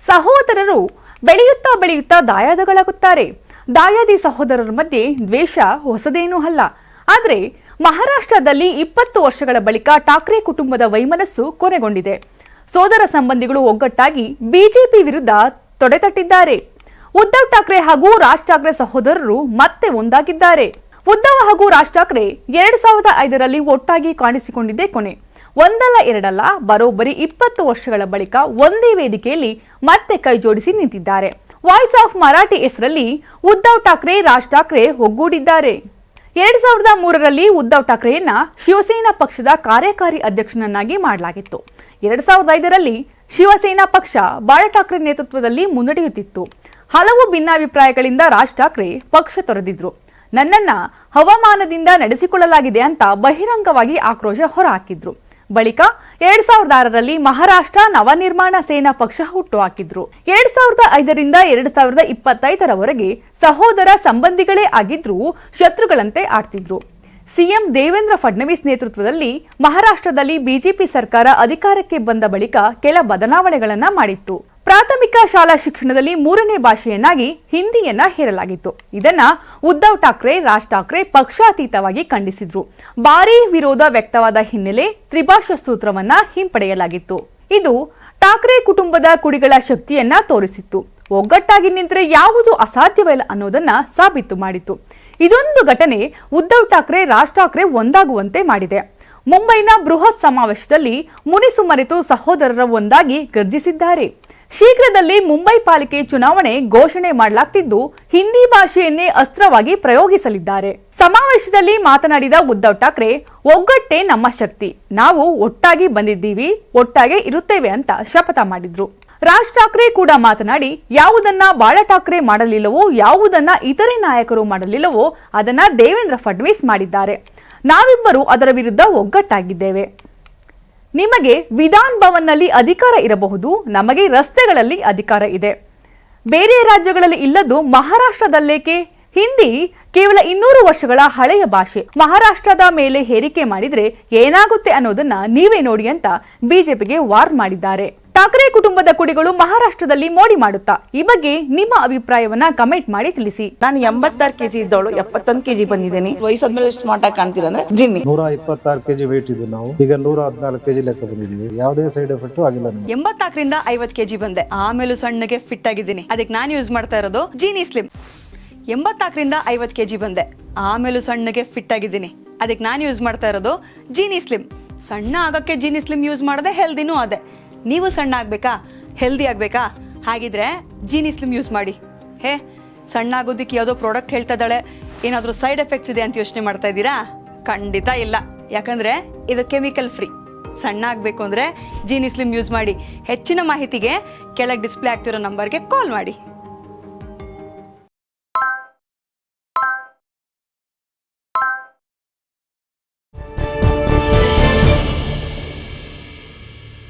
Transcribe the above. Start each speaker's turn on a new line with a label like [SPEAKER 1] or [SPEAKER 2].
[SPEAKER 1] ಸಹೋದರರು ಬೆಳೆಯುತ್ತಾ ಬೆಳೆಯುತ್ತಾ ದಾಯಾದಿಗಳಾಗುತ್ತಾರೆ. ದಾಯಾದಿ ಸಹೋದರರ ಮಧ್ಯೆ ದ್ವೇಷ ಹೊಸದೇನೂ ಅಲ್ಲ. ಆದರೆ ಮಹಾರಾಷ್ಟ್ರದಲ್ಲಿ 20 ವರ್ಷಗಳ ಬಳಿಕ ಠಾಕ್ರೆ ಕುಟುಂಬದ ವೈಮನಸ್ಸು ಕೊನೆಗೊಂಡಿದೆ. ಸೋದರ ಸಂಬಂಧಿಗಳು ಒಗ್ಗಟ್ಟಾಗಿ ಬಿಜೆಪಿ ವಿರುದ್ಧ ತೊಡೆತಟ್ಟಿದ್ದಾರೆ. ಉದ್ಧವ್ ಠಾಕ್ರೆ ಹಾಗೂ ರಾಜ್ ಠಾಕ್ರೆ ಸಹೋದರರು ಮತ್ತೆ ಒಂದಾಗಿದ್ದಾರೆ. ಉದ್ಧವ್ ಹಾಗೂ ರಾಜ್ ಠಾಕ್ರೆ 2005ರಲ್ಲಿ ಒಟ್ಟಾಗಿ ಕಾಣಿಸಿಕೊಂಡಿದ್ದೇ ಕೊನೆ. ಒಂದಲ್ಲ ಎರಡಲ್ಲ, ಬರೋಬ್ಬರಿ 20 ವರ್ಷಗಳ ಬಳಿಕ ಒಂದೇ ವೇದಿಕೆಯಲ್ಲಿ ಮತ್ತೆ ಕೈ ಜೋಡಿಸಿ ನಿಂತಿದ್ದಾರೆ. ವಾಯ್ಸ್ ಆಫ್ ಮರಾಠಿ ಹೆಸರಲ್ಲಿ ಉದ್ಧವ್ ಠಾಕ್ರೆ ರಾಜ್ ಠಾಕ್ರೆ ಒಗ್ಗೂಡಿದ್ದಾರೆ. 2003ರಲ್ಲಿ ಉದ್ಧವ್ ಠಾಕ್ರೆಯನ್ನ ಶಿವಸೇನಾ ಪಕ್ಷದ ಕಾರ್ಯಕಾರಿ ಅಧ್ಯಕ್ಷನನ್ನಾಗಿ ಮಾಡಲಾಗಿತ್ತು. 2005ರಲ್ಲಿ ಶಿವಸೇನಾ ಪಕ್ಷ ಬಾಳಾ ಠಾಕ್ರೆ ನೇತೃತ್ವದಲ್ಲಿ ಮುನ್ನಡೆಯುತ್ತಿತ್ತು. ಹಲವು ಭಿನ್ನಾಭಿಪ್ರಾಯಗಳಿಂದ ರಾಜ್ ಠಾಕ್ರೆ ಪಕ್ಷ ತೊರೆದಿದ್ರು. ನನ್ನನ್ನ ಹವಾಮಾನದಿಂದ ನಡೆಸಿಕೊಳ್ಳಲಾಗಿದೆ ಅಂತ ಬಹಿರಂಗವಾಗಿ ಆಕ್ರೋಶ ಹೊರಹಾಕಿದ್ರು. ಬಳಿಕ 2006ರಲ್ಲಿ ಮಹಾರಾಷ್ಟ್ರ ನವನಿರ್ಮಾಣ ಸೇನಾ ಪಕ್ಷ ಹುಟ್ಟುಹಾಕಿದ್ರು. 2005ರಿಂದ 2025ರವರೆಗೆ ಸಹೋದರ ಸಂಬಂಧಿಗಳೇ ಆಗಿದ್ರೂ ಶತ್ರುಗಳಂತೆ ಆಡ್ತಿದ್ರು. ಸಿಎಂ ದೇವೇಂದ್ರ ಫಡ್ನವೀಸ್ ನೇತೃತ್ವದಲ್ಲಿ ಮಹಾರಾಷ್ಟ್ರದಲ್ಲಿ ಬಿಜೆಪಿ ಸರ್ಕಾರ ಅಧಿಕಾರಕ್ಕೆ ಬಂದ ಬಳಿಕ ಕೆಲ ಬದಲಾವಣೆಗಳನ್ನ ಮಾಡಿತ್ತು. ಪ್ರಾಥಮಿಕ ಶಾಲಾ ಶಿಕ್ಷಣದಲ್ಲಿ 3ನೇ ಭಾಷೆಯನ್ನಾಗಿ ಹಿಂದಿಯನ್ನ ಹೇರಲಾಗಿತ್ತು. ಇದನ್ನ ಉದ್ಧವ್ ಠಾಕ್ರೆ ರಾಜ್ ಠಾಕ್ರೆ ಪಕ್ಷಾತೀತವಾಗಿ ಖಂಡಿಸಿದ್ರು. ಭಾರೀ ವಿರೋಧ ವ್ಯಕ್ತವಾದ ಹಿನ್ನೆಲೆ ತ್ರಿಭಾಷಾ ಸೂತ್ರವನ್ನ ಹಿಂಪಡೆಯಲಾಗಿತ್ತು. ಇದು ಠಾಕ್ರೆ ಕುಟುಂಬದ ಕುಡಿಗಳ ಶಕ್ತಿಯನ್ನ ತೋರಿಸಿತ್ತು. ಒಗ್ಗಟ್ಟಾಗಿ ನಿಂತರೆ ಯಾವುದು ಅಸಾಧ್ಯವಿಲ್ಲ ಅನ್ನೋದನ್ನ ಸಾಬೀತು ಮಾಡಿತು. ಇದೊಂದು ಘಟನೆ ಉದ್ಧವ್ ಠಾಕ್ರೆ ರಾಜ್ ಠಾಕ್ರೆ ಒಂದಾಗುವಂತೆ ಮಾಡಿದೆ. ಮುಂಬೈನ ಬೃಹತ್ ಸಮಾವೇಶದಲ್ಲಿ ಮುನಿಸು ಮರೆತು ಸಹೋದರರ ಒಂದಾಗಿ ಗರ್ಜಿಸಿದ್ದಾರೆ. ಶೀಘ್ರದಲ್ಲೇ ಮುಂಬೈ ಪಾಲಿಕೆ ಚುನಾವಣೆ ಘೋಷಣೆ ಮಾಡಲಾಗ್ತಿದ್ದು ಹಿಂದಿ ಭಾಷೆಯನ್ನೇ ಅಸ್ತ್ರವಾಗಿ ಪ್ರಯೋಗಿಸಲಿದ್ದಾರೆ. ಸಮಾವೇಶದಲ್ಲಿ ಮಾತನಾಡಿದ ಉದ್ಧವ್ ಠಾಕ್ರೆ, ಒಗ್ಗಟ್ಟೇ ನಮ್ಮ ಶಕ್ತಿ, ನಾವು ಒಟ್ಟಾಗಿ ಬಂದಿದ್ದೀವಿ, ಒಟ್ಟಾಗೆ ಇರುತ್ತೇವೆ ಅಂತ ಶಪಥ ಮಾಡಿದ್ರು. ರಾಜ್ ಠಾಕ್ರೆ ಕೂಡ ಮಾತನಾಡಿ, ಯಾವುದನ್ನ ಬಾಳಾ ಠಾಕ್ರೆ ಮಾಡಲಿಲ್ಲವೋ, ಯಾವುದನ್ನ ಇತರೆ ನಾಯಕರು ಮಾಡಲಿಲ್ಲವೋ ಅದನ್ನ ದೇವೇಂದ್ರ ಫಡ್ನವೀಸ್ ಮಾಡಿದ್ದಾರೆ. ನಾವಿಬ್ಬರು ಅದರ ವಿರುದ್ಧ ಒಗ್ಗಟ್ಟಾಗಿದ್ದೇವೆ. ನಿಮಗೆ ವಿಧಾನ್ ಭವನ್ನಲ್ಲಿ ಅಧಿಕಾರ ಇರಬಹುದು, ನಮಗೆ ರಸ್ತೆಗಳಲ್ಲಿ ಅಧಿಕಾರ ಇದೆ. ಬೇರೆ ರಾಜ್ಯಗಳಲ್ಲಿ ಇಲ್ಲದ್ದು ಮಹಾರಾಷ್ಟ್ರದಲ್ಲೇಕೆ? ಹಿಂದಿ ಕೇವಲ 200 ವರ್ಷಗಳ ಹಳೆಯ ಭಾಷೆ. ಮಹಾರಾಷ್ಟ್ರದ ಮೇಲೆ ಹೇರಿಕೆ ಮಾಡಿದ್ರೆ ಏನಾಗುತ್ತೆ ಅನ್ನೋದನ್ನ ನೀವೇ ನೋಡಿ ಅಂತ ಬಿಜೆಪಿಗೆ ವಾರ್ನ್ ಮಾಡಿದ್ದಾರೆ. ಠಾಕ್ರೆ ಕುಟುಂಬದ ಕುಡಿಗಳು ಮಹಾರಾಷ್ಟ್ರದಲ್ಲಿ ಮೋಡಿ ಮಾಡುತ್ತಾ? ಈ ಬಗ್ಗೆ ನಿಮ್ಮ ಅಭಿಪ್ರಾಯವನ್ನ ಕಮೆಂಟ್ ಮಾಡಿ ತಿಳಿಸಿ.
[SPEAKER 2] ನಾನು 86 kg ಇದ್ದವಳು 71 kg ಬಂದಿದ್ದೀನಿ. ವಯಸ್ಸಾದ್ಮೇಲೆ ಸ್ಮಾರ್ಟ್ ಆಗಿ ಕಾಣ್ತೀರಾ ಅಂದ್ರೆ ಜಿನ್ನಿ.
[SPEAKER 3] 126 kg ವೇಟ್ ಇದ್ದು ನಾವು ಈಗ 114 kg ಲೆಕ್ಕ ಬಂದಿದ್ದೀವಿ. ಯಾವುದೇ ಸೈಡ್ ಎಫೆಕ್ಟ್ ಆಗಿಲ್ಲ.
[SPEAKER 4] 84ರಿಂದ 50 kg ಬಂದೆ, ಆಮೇಲೆ ಸಣ್ಣಗೆ ಫಿಟ್ ಆಗಿದ್ದೀನಿ. ಅದಕ್ಕೆ ನಾನು ಯೂಸ್ ಮಾಡ್ತಾ ಇರೋದು ಜೀನಿ ಸ್ಲಿಮ್. 84ರಿಂದ 50 kg ಬಂದೆ, ಆಮೇಲೆ ಸಣ್ಣಗೆ ಫಿಟ್ ಆಗಿದ್ದೀನಿ. ಅದಕ್ಕೆ ನಾನು ಯೂಸ್ ಮಾಡ್ತಾ ಇರೋದು ಜೀನಿ ಸ್ಲಿಮ್. ಸಣ್ಣ ಆಗಕ್ಕೆ ಜೀನಿ ಸ್ಲಿಮ್ ಯೂಸ್ ಮಾಡದೆ ಹೆಲ್ದಿನೂ ಅದೇ. ನೀವು ಸಣ್ಣ ಆಗ್ಬೇಕಾ, ಹೆಲ್ದಿ ಆಗ್ಬೇಕಾ? ಹಾಗಿದ್ರೆ ಜೀನಿ ಸ್ಲಿಮ್ ಯೂಸ್ ಮಾಡಿ. ಸಣ್ಣ ಆಗೋದಕ್ಕೆ ಯಾವುದೋ ಪ್ರಾಡಕ್ಟ್ ಹೇಳ್ತಾ ಇದ್ದಾಳೆ, ಏನಾದರೂ ಸೈಡ್ ಎಫೆಕ್ಟ್ಸ್ ಇದೆ ಅಂತ ಯೋಚನೆ ಮಾಡ್ತಾ ಇದ್ದೀರಾ? ಖಂಡಿತ ಇಲ್ಲ, ಯಾಕಂದ್ರೆ ಇದು ಕೆಮಿಕಲ್ ಫ್ರೀ. ಸಣ್ಣ ಆಗಬೇಕು ಅಂದ್ರೆ ಜೀನಿ ಸ್ಲಿಮ್ ಯೂಸ್ ಮಾಡಿ. ಹೆಚ್ಚಿನ ಮಾಹಿತಿಗೆ ಕೆಳಗೆ ಡಿಸ್ಪ್ಲೇ ಆಗ್ತಿರೋ ನಂಬರ್ಗೆ ಕಾಲ್ ಮಾಡಿ.